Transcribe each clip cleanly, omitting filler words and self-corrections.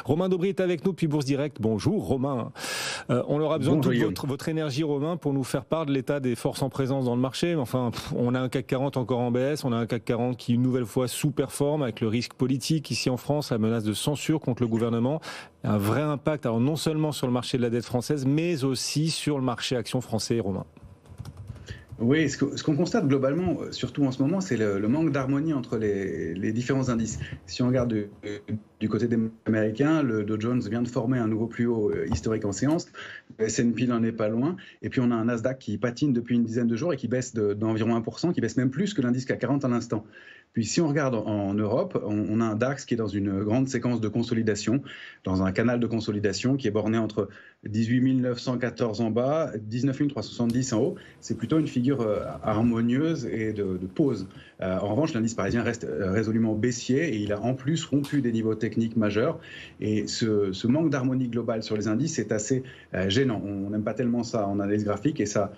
Romain Daubry est avec nous depuis Bourse Direct. Bonjour Romain. On aura besoin de votre énergie Romain pour nous faire part de l'état des forces en présence dans le marché. Enfin, on a un CAC 40 encore en baisse, on a un CAC 40 qui une nouvelle fois sous-performe avec le risque politique ici en France, la menace de censure contre le gouvernement. Un vrai impact, alors non seulement sur le marché de la dette française, mais aussi sur le marché actions français, Romain. Oui, ce qu'on constate globalement, surtout en ce moment, c'est le manque d'harmonie entre les différents indices. Si on regarde du côté des Américains, le Dow Jones vient de former un nouveau plus haut historique en séance, le S&P n'en est pas loin, et puis on a un Nasdaq qui patine depuis une dizaine de jours et qui baisse d'environ 1%, qui baisse même plus que l'indice CAC 40 à l'instant. Puis si on regarde en Europe, on a un DAX qui est dans une grande séquence de consolidation, dans un canal de consolidation qui est borné entre 18 914 en bas, 19 370 en haut. C'est plutôt une figure harmonieuse et de pause. En revanche, l'indice parisien reste résolument baissier et il a en plus rompu des niveaux techniques majeurs. Et ce manque d'harmonie globale sur les indices est assez gênant. On n'aime pas tellement ça en analyse graphique et ça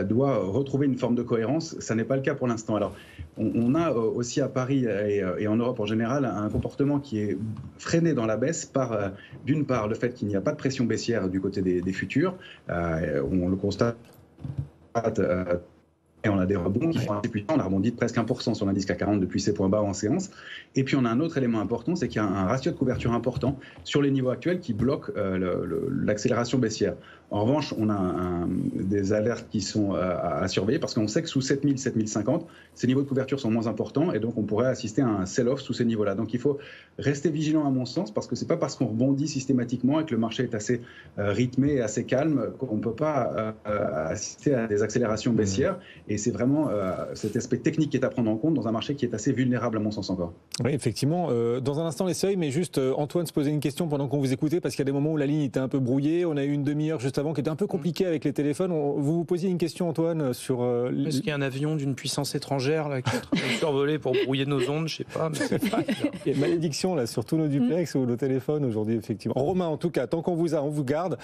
doit retrouver une forme de cohérence. Ça n'est pas le cas pour l'instant. Alors, on a aussi à Paris et en Europe en général un comportement qui est freiné dans la baisse par, d'une part, le fait qu'il n'y a pas de pression baissière du côté des futurs. On le constate. Et on a des rebonds qui font assez puissants. On a rebondi de presque 1% sur l'indice CAC 40 depuis ses points bas en séance. Et puis on a un autre élément important, c'est qu'il y a un ratio de couverture important sur les niveaux actuels qui bloque l'accélération baissière. En revanche, on a des alertes qui sont à surveiller parce qu'on sait que sous 7000, 7050, ces niveaux de couverture sont moins importants et donc on pourrait assister à un sell-off sous ces niveaux-là. Donc il faut rester vigilant à mon sens parce que c'est pas parce qu'on rebondit systématiquement et que le marché est assez rythmé et assez calme qu'on ne peut pas assister à des accélérations baissières. Et c'est vraiment cet aspect technique qui est à prendre en compte dans un marché qui est assez vulnérable à mon sens encore. Oui, effectivement. Dans un instant les seuils, mais juste Antoine se posait une question pendant qu'on vous écoutait parce qu'il y a des moments où la ligne était un peu brouillée. On a eu une demi-heure juste avant qui était un peu compliquée avec les téléphones. Vous vous posiez une question, Antoine, sur... Est-ce qu'il y a un avion d'une puissance étrangère là, qui est en train de survoler pour brouiller nos ondes? Je sais pas. Mais il y a une malédiction là, sur tous nos duplex ou nos téléphones aujourd'hui, effectivement. Romain, en tout cas, tant qu'on vous a, on vous garde.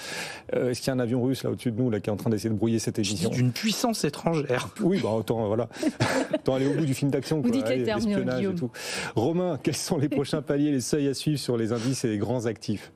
Est-ce qu'il y a un avion russe là au-dessus de nous là, qui est en train d'essayer de brouiller cette émission? D'une puissance étrangère. Oui, bah autant, voilà. Autant aller au bout du film d'action. Vous dites les termes, et tout. Romain, quels sont les prochains paliers, les seuils à suivre sur les indices et les grands actifs?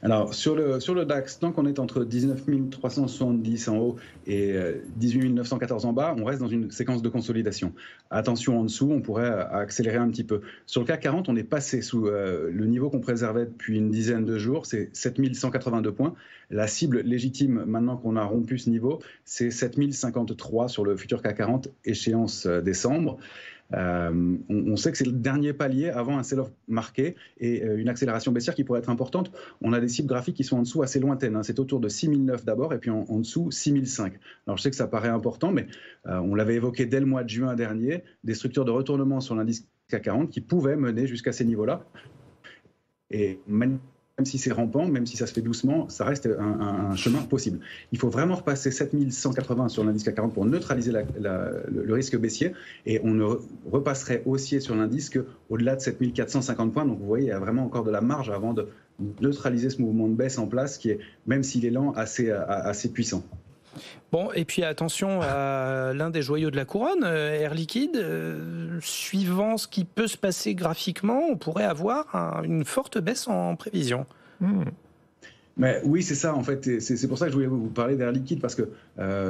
Alors, sur le DAX, tant qu'on est entre 19 370 en haut et 18 914 en bas, on reste dans une séquence de consolidation. Attention en dessous, on pourrait accélérer un petit peu. Sur le CAC 40, on est passé sous le niveau qu'on préservait depuis une dizaine de jours, c'est 7182 points. La cible légitime, maintenant qu'on a rompu ce niveau, c'est 7053 sur le futur CAC 40, échéance décembre. On sait que c'est le dernier palier avant un sell-off marqué et une accélération baissière qui pourrait être importante. On a des cibles graphiques qui sont en dessous assez lointaines. Hein. C'est autour de 6009 d'abord et puis en dessous 6005. Alors je sais que ça paraît important, mais on l'avait évoqué dès le mois de juin dernier, des structures de retournement sur l'indice CAC 40 qui pouvaient mener jusqu'à ces niveaux-là. Et même si c'est rampant, même si ça se fait doucement, ça reste un chemin possible. Il faut vraiment repasser 7180 sur l'indice CAC 40 pour neutraliser le risque baissier et on ne repasserait haussier sur l'indice qu'au-delà de 7450 points. Donc vous voyez, il y a vraiment encore de la marge avant de neutraliser ce mouvement de baisse en place qui est, même s'il est lent, assez puissant. Bon, et puis attention à l'un des joyaux de la couronne, Air Liquide. Suivant ce qui peut se passer graphiquement, on pourrait avoir une forte baisse en prévision. Mais oui, c'est ça en fait. C'est pour ça que je voulais vous parler d'Air Liquide parce que,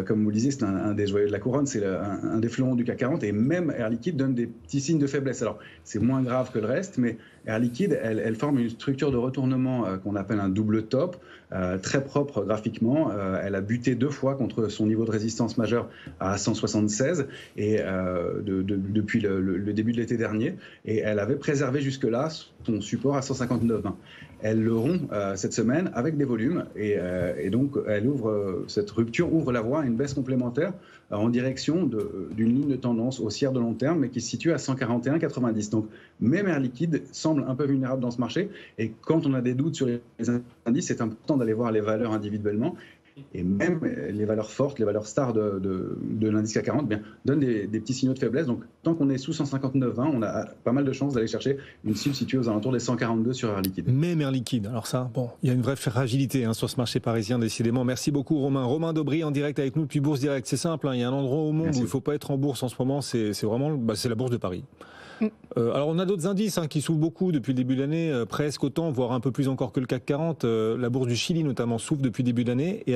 comme vous le disiez, c'est un des joyaux de la couronne, c'est un des fleurons du CAC 40 et même Air Liquide donne des petits signes de faiblesse. Alors, c'est moins grave que le reste, mais Air Liquide, elle forme une structure de retournement qu'on appelle un double top, très propre graphiquement. Elle a buté 2 fois contre son niveau de résistance majeur à 176 et depuis le début de l'été dernier. Et elle avait préservé jusque-là son support à 159,20. Elle le rompt cette semaine avec des volumes et donc cette rupture ouvre la voie à une baisse complémentaire en direction d'une ligne de tendance haussière de long terme mais qui se situe à 141,90. Donc même Air Liquide semble un peu vulnérable dans ce marché et quand on a des doutes sur les indices, c'est important d'aller voir les valeurs individuellement. Et même les valeurs fortes, les valeurs stars de l'indice CAC 40 donnent des petits signaux de faiblesse. Donc tant qu'on est sous 159,20, on a pas mal de chances d'aller chercher une cible située aux alentours des 142 sur Air Liquide. Même Air Liquide, alors ça, bon, il y a une vraie fragilité sur ce marché parisien décidément. Merci beaucoup Romain. Romain Daubry en direct avec nous depuis Bourse Direct. C'est simple, il y a un endroit au monde où il ne faut pas être en bourse en ce moment, c'est vraiment c'est la Bourse de Paris. Alors on a d'autres indices qui souffrent beaucoup depuis le début de l'année, presque autant, voire un peu plus encore que le CAC 40. La bourse du Chili notamment souffre depuis le début de l'année. Et